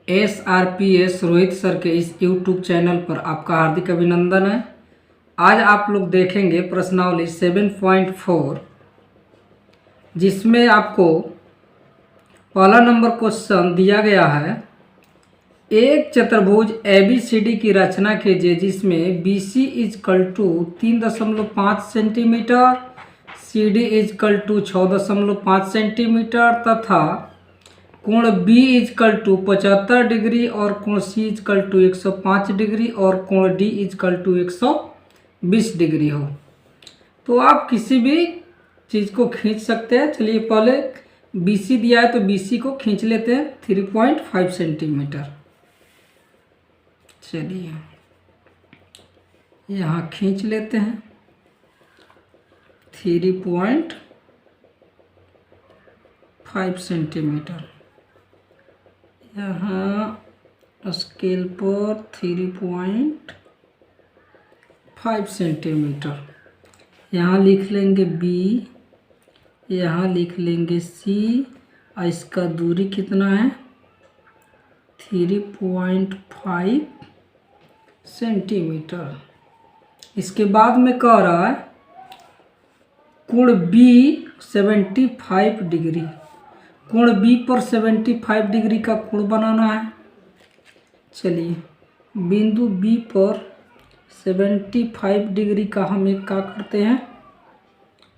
SRPS Rohit sir के इस YouTube channel पर आपका हार्दिक अभिनंदन है। आज आप लोग देखेंगे प्रश्नावली 7.4 जिसमें आपको पहला नंबर क्वेश्चन दिया गया है। एक चतुर्भुज ABCD की रचना कीजिए जिसमें BC is equal to 3.5 centimetre, CD is equal to 6.5 centimetre तथा कोण B इजकल टू 75 डिग्री और कोण C इजकल टू 105 डिग्री और कोण D इजकल टू 120 डिग्री हो। तो आप किसी भी चीज़ को खींच सकते हैं। चलिए पहले BC दिया है तो BC को खींच लेते हैं 3.5 सेंटीमीटर। चलिए यहाँ खींच लेते हैं 3.5 सेंटीमीटर। यहाँ स्केल पर 3.5 सेंटीमीटर। यहाँ लिख लेंगे B, यहाँ लिख लेंगे C और इसका दूरी कितना है 3.5 सेंटीमीटर। इसके बाद में कह रहा है कोण B 75 डिग्री, कोण B पर 75 डिग्री का कोण बनाना है। चलिए बिंदु B पर 75 डिग्री का हम एक क्या करते हैं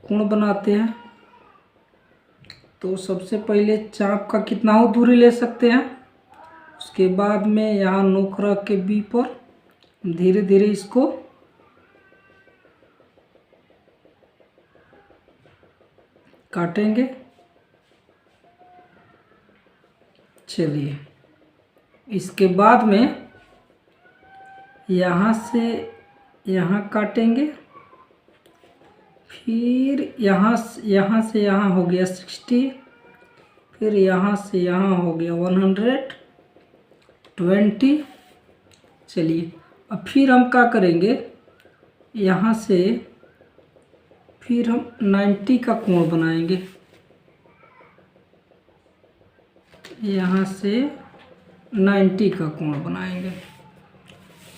कोण बनाते हैं। तो सबसे पहले चाप का कितना हो दूरी ले सकते हैं। उसके बाद में यहाँ नोक रख के B पर धीरे धीरे इसको काटेंगे। चलिए इसके बाद में यहाँ से यहाँ काटेंगे, फिर यहाँ से यहाँ हो गया 60, फिर यहाँ से यहाँ हो गया 120। चलिए अब फिर हम क्या करेंगे, यहाँ से फिर हम 90 का कोण बनाएंगे। यहाँ से 90 का कोण बनाएंगे।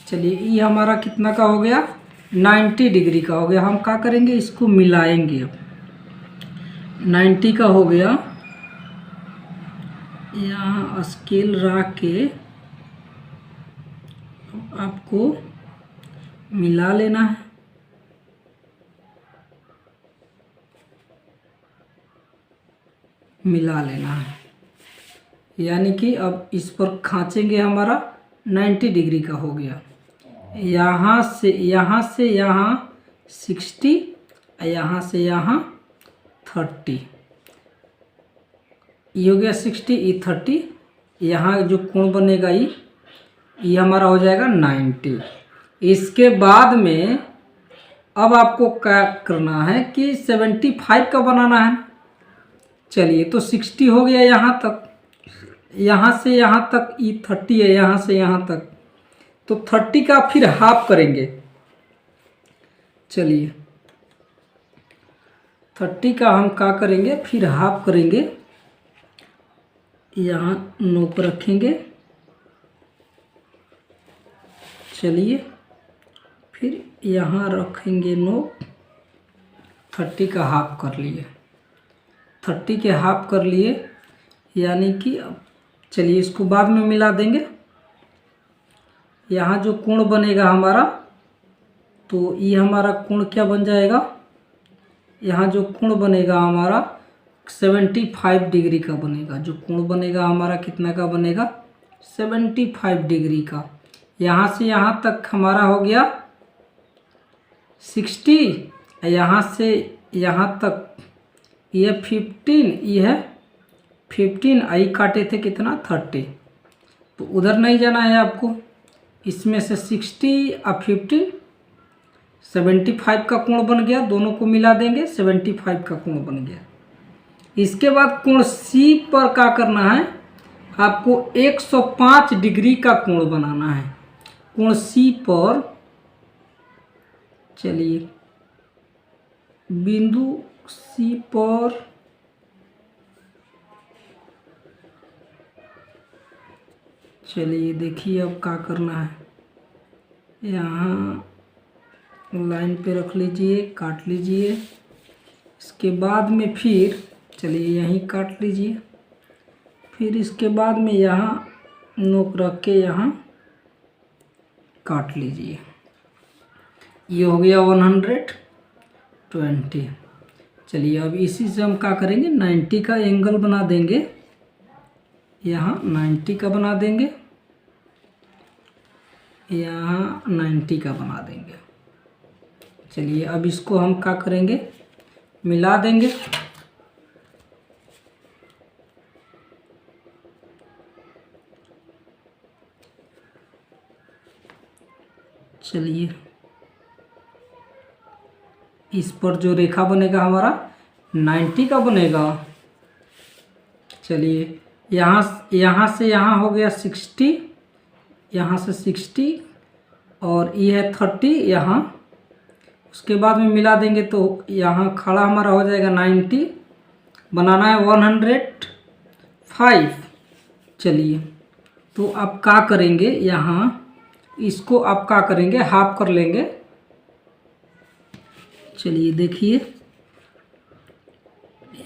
चलिए ये हमारा कितना का हो गया 90 डिग्री का हो गया। हम क्या करेंगे इसको मिलाएंगे। अब 90 का हो गया, यहाँ स्केल रख के आपको मिला लेना है। मिला लेना है यानी कि अब इस पर खींचेंगे हमारा 90 डिग्री का हो गया। यहाँ से यहाँ 60, यहाँ से यहाँ 30, ये हो गया 60, ये 30। यहाँ जो कोण बनेगा ये हमारा हो जाएगा 90। इसके बाद में अब आपको क्या करना है कि 75 का बनाना है। चलिए तो 60 हो गया यहाँ तक, यहाँ से यहाँ तक ये 30 है, यहाँ से यहाँ तक तो 30 का फिर हाफ करेंगे। चलिए 30 का हम क्या करेंगे फिर हाफ करेंगे। यहाँ नोक रखेंगे। चलिए फिर यहाँ रखेंगे नोक। 30 का हाफ कर लिए, 30 के हाफ कर लिए यानी कि अब चलिए इसको बाद में मिला देंगे। यहाँ जो कोण बनेगा हमारा तो ये हमारा कोण क्या बन जाएगा, यहाँ जो कोण बनेगा हमारा 75 डिग्री का बनेगा। जो कोण बनेगा हमारा कितना का बनेगा 75 डिग्री का। यहाँ से यहाँ तक हमारा हो गया 60, यहाँ से यहाँ तक ये 15, ये है 15, आई काटे थे कितना 30। तो उधर नहीं जाना है आपको, इसमें से 60 और 15 75 का कोण बन गया। दोनों को मिला देंगे 75 का कोण बन गया। इसके बाद कोण C पर क्या करना है आपको 105 डिग्री का कोण बनाना है। कोण C पर चलिए बिंदु C पर चलिए देखिए अब क्या करना है। यहाँ लाइन पे रख लीजिए, काट लीजिए। इसके बाद में फिर चलिए यहीं काट लीजिए। फिर इसके बाद में यहाँ नोक रख के यहाँ काट लीजिए। ये हो गया 120। चलिए अब इसी से हम क्या करेंगे, 90 का एंगल बना देंगे। यहाँ 90 का बना देंगे, यहाँ 90 का बना देंगे। चलिए अब इसको हम क्या करेंगे, मिला देंगे। चलिए इस पर जो रेखा बनेगा हमारा 90 का बनेगा। चलिए यहाँ से यहाँ हो गया 60, यहाँ से 60 और ये है 30 यहाँ। उसके बाद में मिला देंगे तो यहाँ खड़ा हमारा हो जाएगा 90, बनाना है 105। चलिए तो अब क्या करेंगे, यहाँ इसको आप क्या करेंगे, हाफ कर लेंगे। चलिए देखिए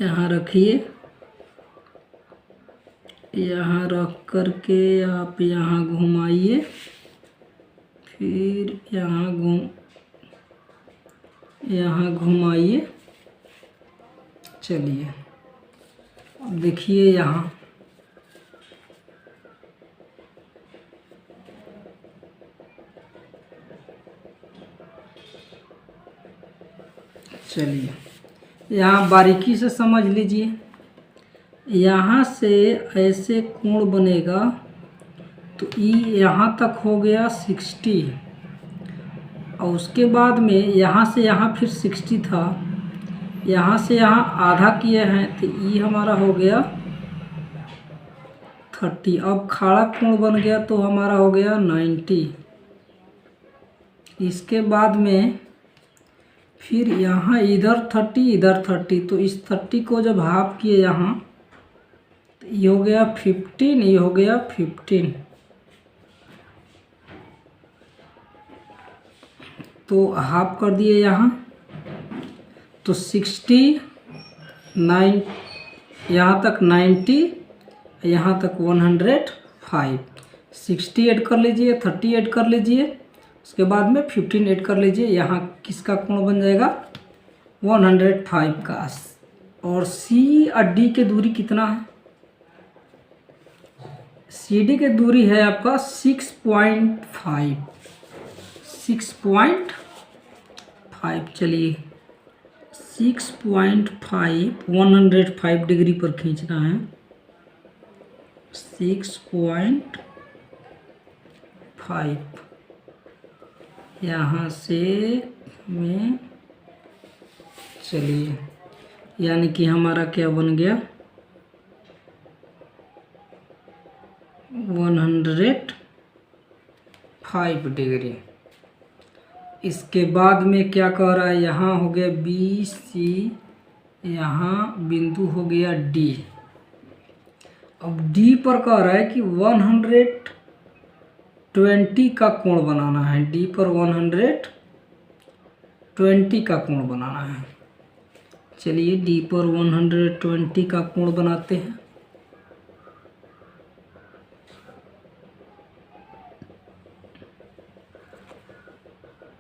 यहाँ रखिए, यहाँ रख कर के आप यहाँ घुमाइए, फिर यहाँ घुमाइए। चलिए अब देखिए यहाँ चलिए यहाँ बारीकी से समझ लीजिए। यहाँ से ऐसे कोण बनेगा तो ये यहाँ तक हो गया 60 और उसके बाद में यहाँ से यहाँ फिर 60 था, यहाँ से यहाँ आधा किए हैं तो ये हमारा हो गया 30। अब खड़ा कोण बन गया तो हमारा हो गया 90। इसके बाद में फिर यहाँ इधर 30 इधर 30, तो इस 30 को जब हाफ किए यहाँ तो ये हो गया 15, ये हो गया 15। तो हाफ कर दिए यहाँ तो 69, यहाँ तक 90, यहाँ तक 105। 60 ऐड कर लीजिए, 30 ऐड कर लीजिए, उसके बाद में 15 ऐड कर लीजिए। यहाँ किसका कोण बन जाएगा 105 का। और सी और डी की दूरी कितना है, सी डी की दूरी है आपका 6.5। चलिए 6.5 105 डिग्री पर खींचना है। 6.5 यहाँ से में, चलिए यानी कि हमारा क्या बन गया 105 डिग्री। इसके बाद में क्या कह रहा है, यहाँ हो गया बी सी, यहाँ बिंदु हो गया डी। अब डी पर कह रहा है कि 120 का कोण बनाना है। डी पर 120 का कोण बनाना है। चलिए डी पर 120 का कोण बनाते हैं।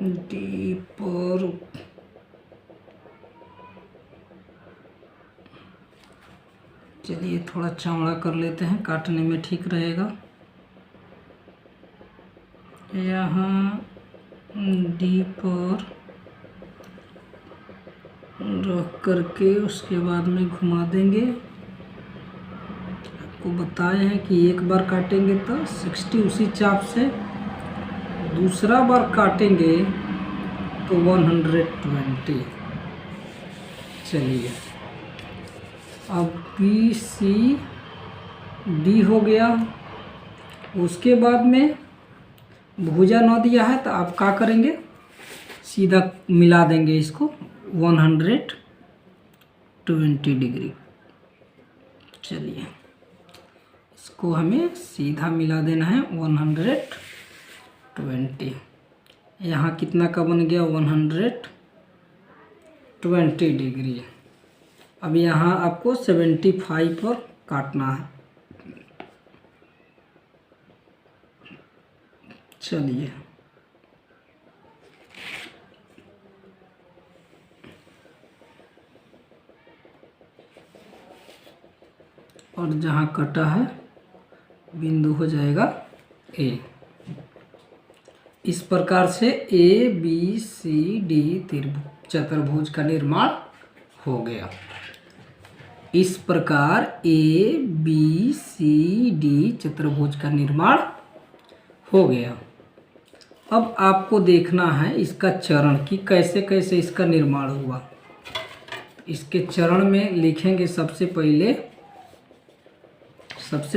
डी पर चलिए थोड़ा चौड़ा कर लेते हैं, काटने में ठीक रहेगा। यहाँ डी पर रख करके उसके बाद में घुमा देंगे। आपको बताए हैं कि एक बार काटेंगे तो 60 उसी चाप से, दूसरा बार काटेंगे तो 120। चलिए अब बी सी डी हो गया। उसके बाद में भुजा न दिया है तो आप क्या करेंगे, सीधा मिला देंगे इसको 120 डिग्री। चलिए इसको हमें सीधा मिला देना है 120। यहाँ कितना का बन गया 120 डिग्री। अब यहाँ आपको 75 पर काटना है। चलिए और जहाँ कटा है बिंदु हो जाएगा ए। इस प्रकार से ए बी सी डी चतुर्भुज का निर्माण हो गया। इस प्रकार ए बी सी डी चतुर्भुज का निर्माण हो गया। अब आपको देखना है इसका चरण कि कैसे कैसे इसका निर्माण हुआ। इसके चरण में लिखेंगे सबसे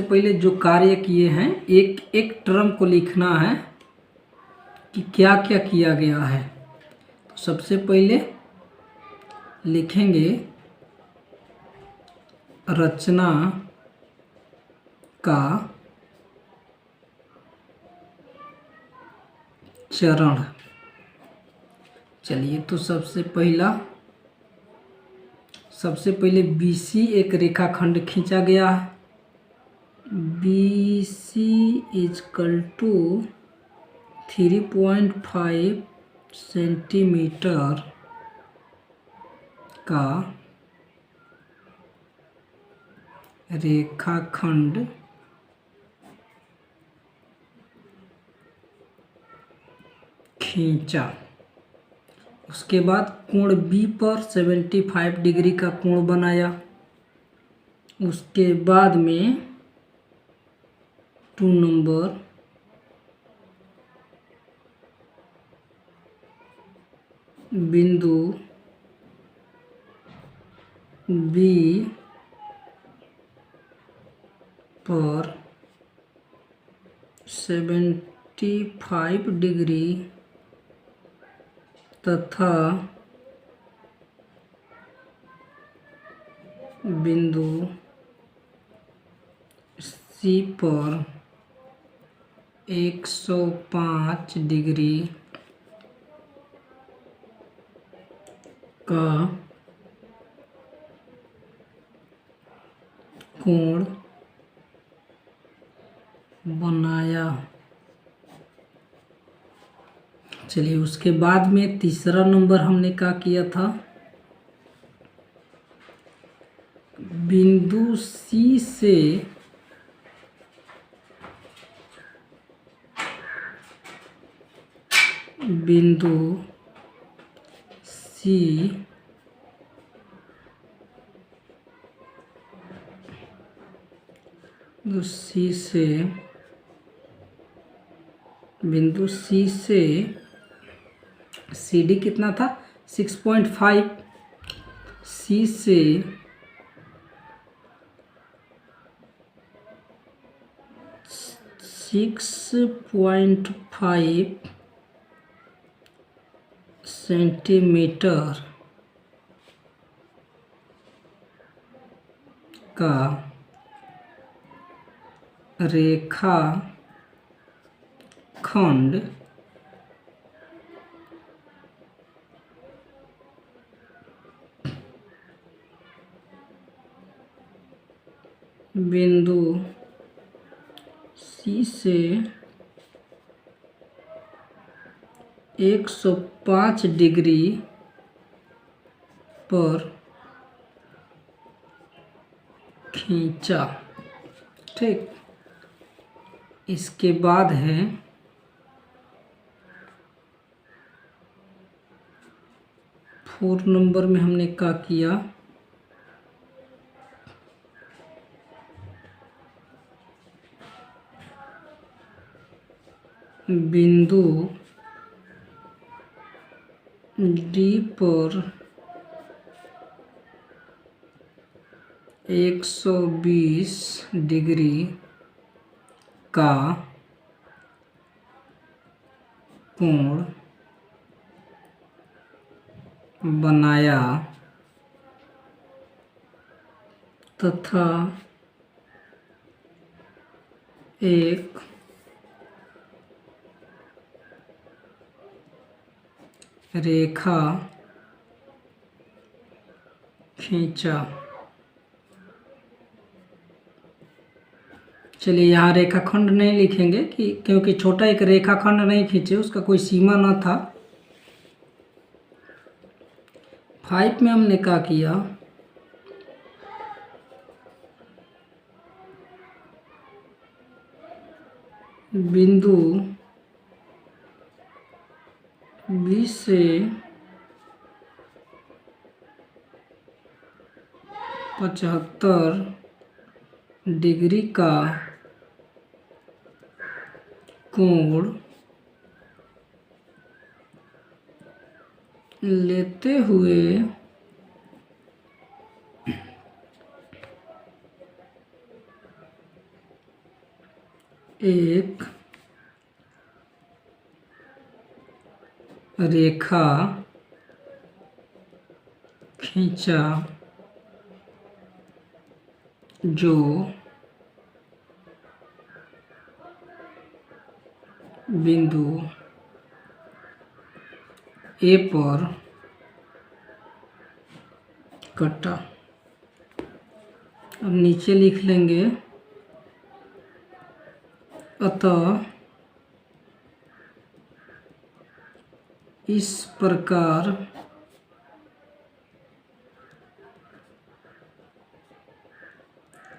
पहले जो कार्य किए हैं, एक एक टर्म को लिखना है कि क्या क्या किया गया है। तो सबसे पहले लिखेंगे रचना का चरण। चलिए तो सबसे पहले BC एक रेखाखंड खींचा गया है। BC = 3.5 सेंटीमीटर का रेखाखंड खींचा। उसके बाद कोण B पर 75 डिग्री का कोण बनाया। उसके बाद में 2 नंबर बिंदु B पर 75 डिग्री तथा बिंदु C पर 105 डिग्री का कोण बनाया। चलिए उसके बाद में तीसरा नंबर हमने क्या किया था, बिंदु C से बिंदु C बिंदु C से CD कितना था 6.5, C से 6.5 सेंटीमीटर का रेखाखंड बिंदु C से 105 डिग्री पर खींचा। ठीक, इसके बाद है फोर नंबर में हमने क्या किया, बिंदु D पर 120 डिग्री का कोण बनाया तथा एक रेखा खींचा। चलिए यहाँ रेखाखंड नहीं लिखेंगे कि क्योंकि छोटा एक रेखाखंड नहीं खींचे, उसका कोई सीमा न था। 5 में हमने क्या किया, बिंदु 20 से 75 डिग्री का कोण लेते हुए एक रेखा खींचा जो बिंदु ए पर कटा। अब नीचे लिख लेंगे, अतः इस प्रकार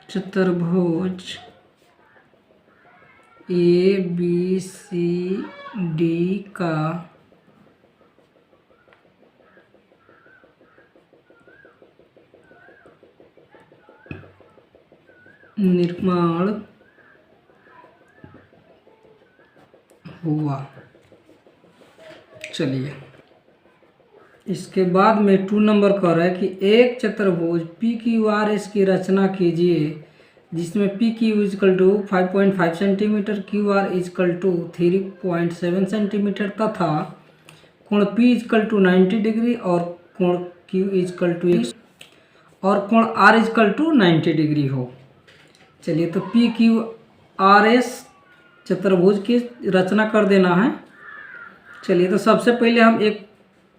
चतुर्भुज ABCD का निर्माण हुआ। चलिए इसके बाद में 2 नंबर कह रहा है कि एक चतुर्भुज PQRS की रचना कीजिए जिसमें PQ is equal to 5.5 centimetre, QR is equal to 3.7 centimetre तथा कोण P इजकल टू 90 डिग्री और कोण Q इजकल टू और कोण R इजकल टू 90 डिग्री हो। चलिए तो PQRS चतुर्भुज की रचना कर देना है। चलिए तो सबसे पहले हम एक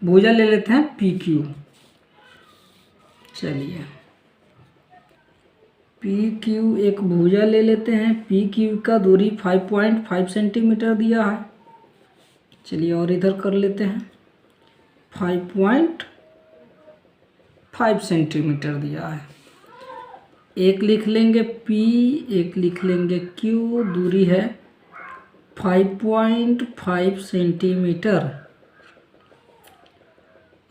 भुजा ले लेते हैं PQ। चलिए PQ एक भुजा ले लेते हैं। PQ का दूरी 5.5 सेंटीमीटर दिया है। चलिए और इधर कर लेते हैं 5.5 सेंटीमीटर दिया है। एक लिख लेंगे P, एक लिख लेंगे Q, दूरी है 5.5 सेंटीमीटर।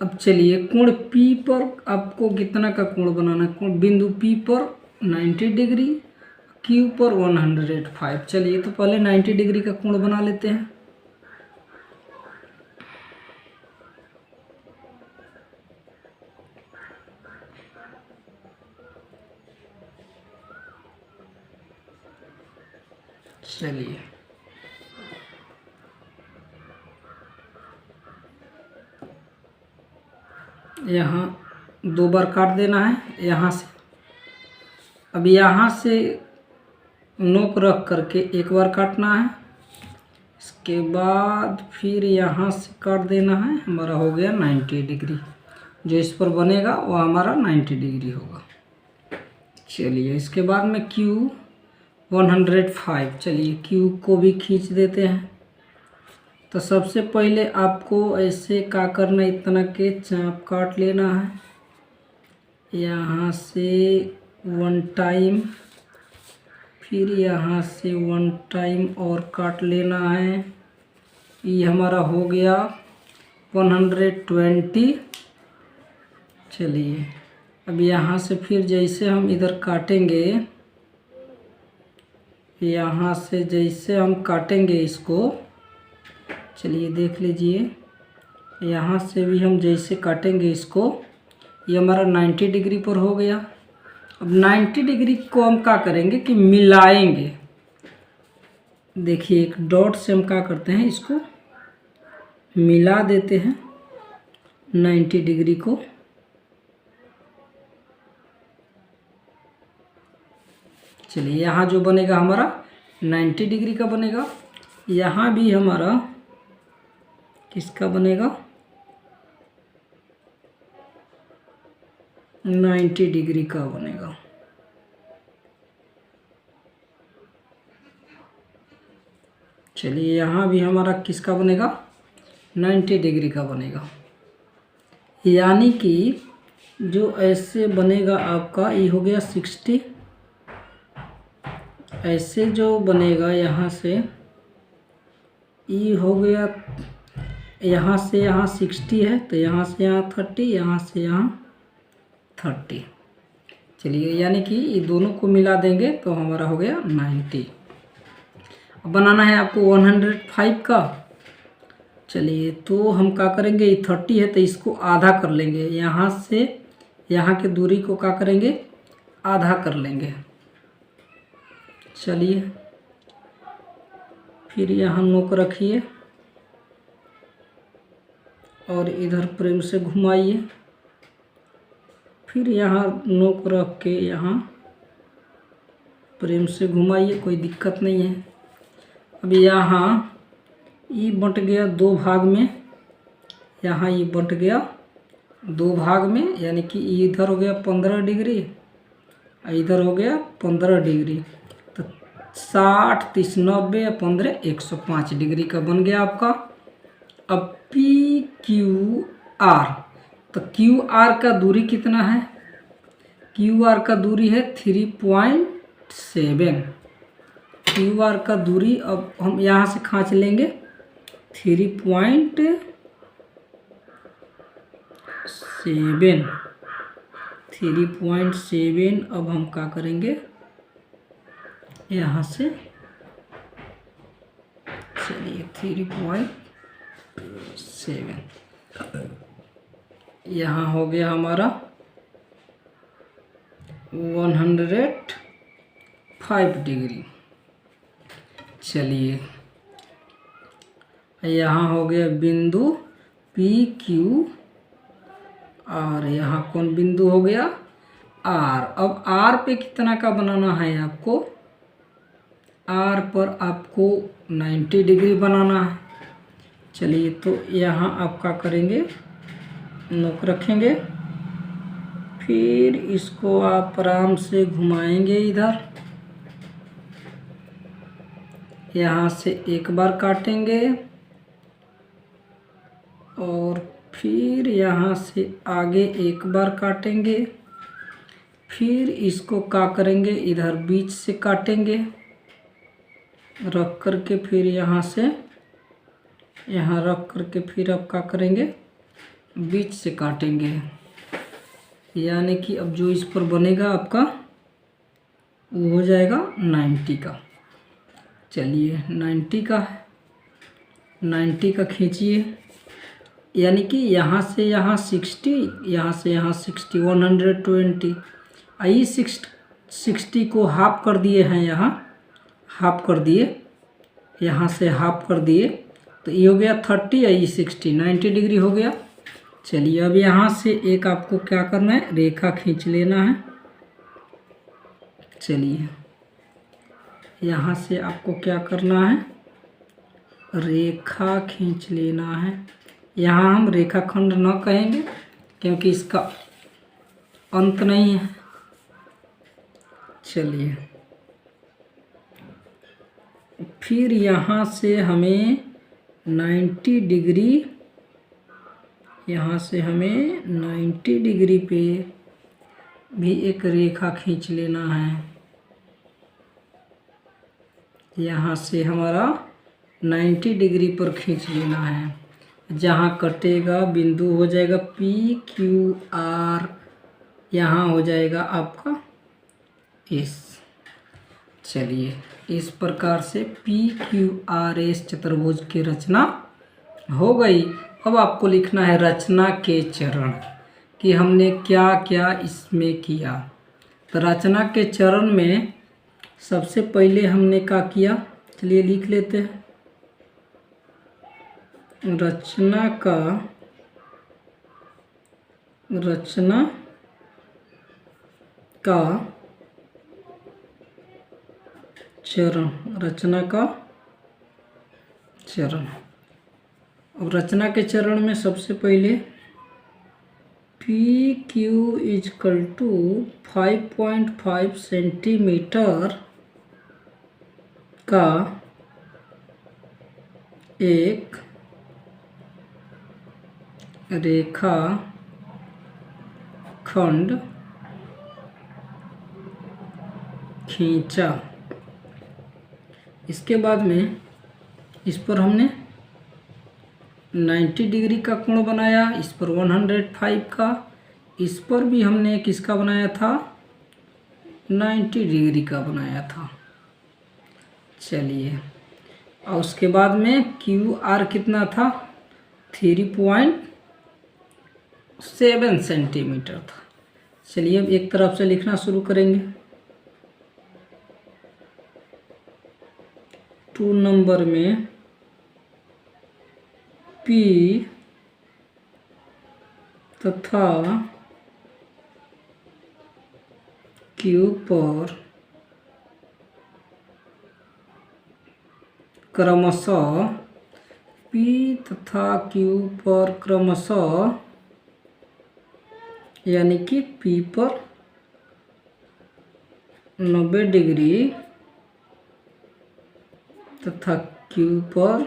अब चलिए कोण P पर आपको कितना का कोण बनाना है, कोण बिंदु P पर 90 डिग्री, Q पर 105। चलिए तो पहले 90 डिग्री का कोण बना लेते हैं। चलिए यहाँ 2 बार काट देना है यहाँ से। अब यहाँ से नोक रख करके 1 बार काटना है। इसके बाद फिर यहाँ से काट देना है। हमारा हो गया 90 डिग्री। जो इस पर बनेगा वो हमारा 90 डिग्री होगा। चलिए इसके बाद में Q 105। चलिए Q को भी खींच देते हैं। तो सबसे पहले आपको ऐसे क्या करना, इतना के चाप काट लेना है। यहाँ से 1 टाइम, फिर यहाँ से 1 टाइम और काट लेना है। ये हमारा हो गया 120। चलिए अब यहाँ से फिर जैसे हम इधर काटेंगे, यहाँ से जैसे हम काटेंगे इसको, चलिए देख लीजिए, यहाँ से भी हम जैसे काटेंगे इसको, ये हमारा 90 डिग्री पर हो गया। अब 90 डिग्री को हम क्या करेंगे कि मिलाएंगे। देखिए एक डॉट से हम क्या करते हैं, इसको मिला देते हैं 90 डिग्री को। चलिए यहाँ जो बनेगा हमारा 90 डिग्री का बनेगा। यहाँ भी हमारा किसका बनेगा, 90 डिग्री का बनेगा। चलिए यहाँ भी हमारा किसका बनेगा, 90 डिग्री का बनेगा। यानी कि जो ऐसे बनेगा आपका, ये हो गया 60, ऐसे जो बनेगा यहाँ से, ये हो गया, यहाँ से यहाँ 60 है, तो यहाँ से यहाँ 30, यहाँ से यहाँ 30। चलिए यानी कि ये दोनों को मिला देंगे तो हमारा हो गया 90। अब बनाना है आपको 105 का। चलिए तो हम क्या करेंगे, ये 30 है तो इसको आधा कर लेंगे, यहाँ से यहाँ की दूरी को क्या करेंगे, आधा कर लेंगे। चलिए फिर यहाँ नोक रखिए और इधर प्रेम से घुमाइए, फिर यहाँ नोक रख के यहाँ प्रेम से घुमाइए, कोई दिक्कत नहीं है। अब यहाँ ये बंट गया दो भाग में, यहाँ ये बंट गया दो भाग में, यानी कि इधर हो गया 15 डिग्री, इधर हो गया 15 डिग्री, तो 60 30 90 या 15 105 डिग्री का बन गया आपका। अब पी क्यू आर, तो क्यू आर का दूरी कितना है, क्यू आर का दूरी है 3.7। क्यू आर का दूरी अब हम यहाँ से खींच लेंगे 3.7, 3.7। अब हम क्या करेंगे यहाँ से, चलिए 3.7 यहाँ हो गया हमारा 105 डिग्री। चलिए यहाँ हो गया बिंदु पी क्यू आर, यहाँ कौन बिंदु हो गया, आर। अब आर पे कितना का बनाना है आपको, आर पर आपको 90 डिग्री बनाना है। चलिए तो यहाँ आप क्या करेंगे, नोक रखेंगे, फिर इसको आप आराम से घुमाएंगे इधर, यहाँ से एक बार काटेंगे और फिर यहाँ से आगे एक बार काटेंगे, फिर इसको क्या करेंगे, इधर बीच से काटेंगे रख करके, फिर यहाँ से यहाँ रख करके, फिर अब क्या करेंगे, बीच से काटेंगे। यानी कि अब जो इस पर बनेगा आपका वो हो जाएगा 90 का। चलिए 90 का है, 90 का खींचिए, यानी कि यहाँ से यहाँ 60, यहाँ से यहाँ 60, 120। आई 60 को हाफ कर दिए हैं, यहाँ हाफ कर दिए, यहाँ से हाफ कर दिए, तो ये हो गया 30, आई 60, 90 डिग्री हो गया। चलिए अब यहाँ से एक आपको क्या करना है, रेखा खींच लेना है। चलिए यहाँ से आपको क्या करना है, रेखा खींच लेना है। यहाँ हम रेखाखंड न कहेंगे क्योंकि इसका अंत नहीं है। चलिए फिर यहाँ से हमें 90 डिग्री, यहाँ से हमें 90 डिग्री पे भी एक रेखा खींच लेना है। यहाँ से हमारा 90 डिग्री पर खींच लेना है, जहाँ कटेगा बिंदु हो जाएगा पी क्यू आर, यहाँ हो जाएगा आपका एस। चलिए इस प्रकार से पी क्यू आर एस चतुर्भुज की रचना हो गई। अब आपको लिखना है रचना के चरण कि हमने क्या क्या इसमें किया। तो रचना के चरण में सबसे पहले हमने क्या किया, चलिए लिख लेते हैं। रचना का चरण, रचना का चरण। अब रचना के चरण में सबसे पहले P Q is equal to 5.5 centimetre का एक रेखा खंड खींचा। इसके बाद में इस पर हमने 90 डिग्री का कोण बनाया, इस पर 105 का, इस पर भी हमने किसका बनाया था, 90 डिग्री का बनाया था। चलिए, और उसके बाद में क्यू आर कितना था, 3.7 सेंटीमीटर था। चलिए अब एक तरफ से लिखना शुरू करेंगे। 2 नंबर में P तथा Q पर क्रमशः P तथा Q पर क्रमशः, यानी कि P पर 90 डिग्री तथा Q पर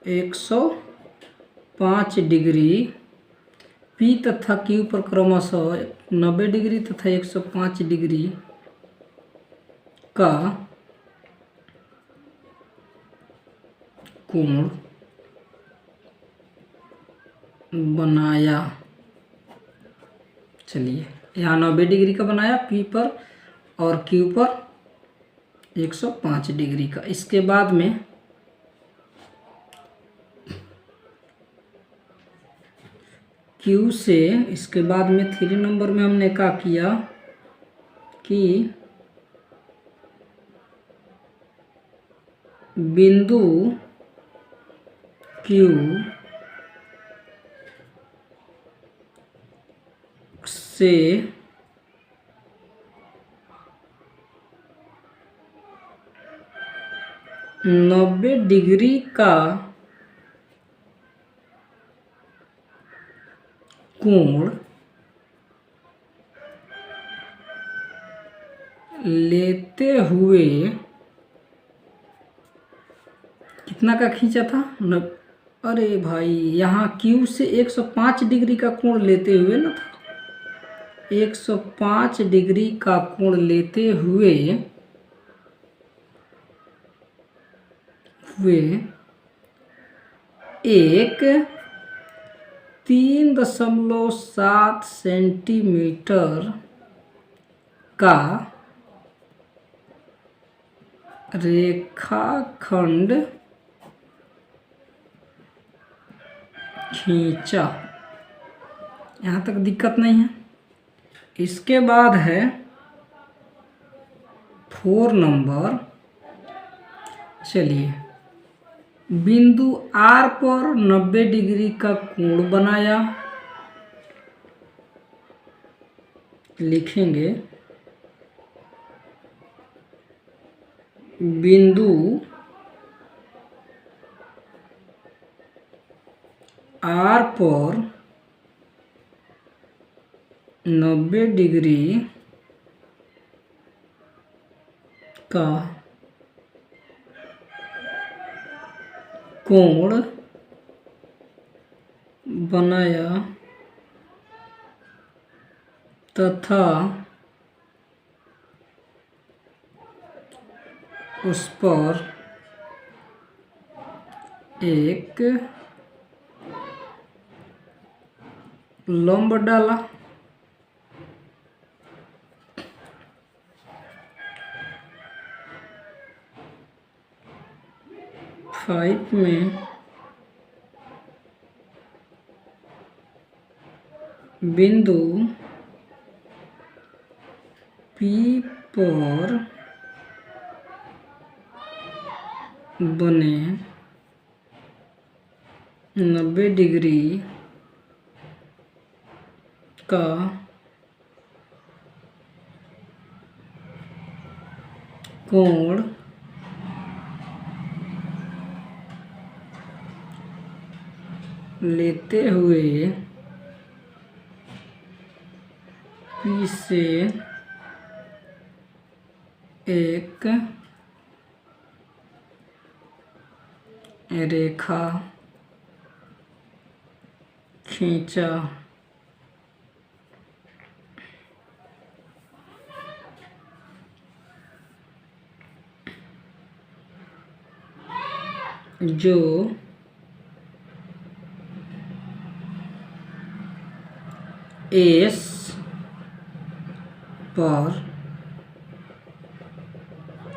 105 डिग्री, P तथा Q पर क्रमशः 90 डिग्री तथा 105 डिग्री का कोण बनाया। चलिए, यहाँ 90 डिग्री का बनाया P पर और Q पर 105 डिग्री का। इसके बाद में Q से, इसके बाद में 3 नंबर में हमने क्या किया कि बिंदु Q से 90 डिग्री का कोण लेते हुए कितना का खींचा था, अरे भाई यहाँ Q से 105 डिग्री का कोण लेते हुए ना था, 105 डिग्री का कोण लेते हुए एक 3.7 सेंटीमीटर का रेखाखंड खींचा। यहाँ तक दिक्कत नहीं है। इसके बाद है 4 नंबर। चलिए, बिंदु R पर 90 डिग्री का कोण बनाया। लिखेंगे बिंदु R पर 90 डिग्री का कोण बनाया तथा उस पर एक लंब डाला। फाइव में बिंदु P पर बने 90 डिग्री का कोण लेते हुए P से एक रेखा खींचा जो एस पर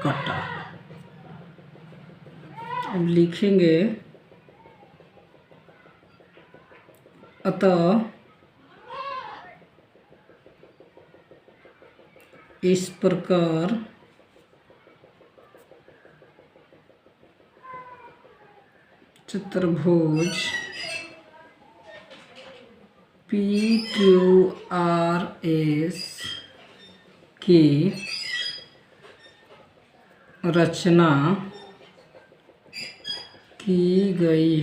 कटा। अब लिखेंगे अतः इस प्रकार चतुर्भुज PQRS की रचना की गई।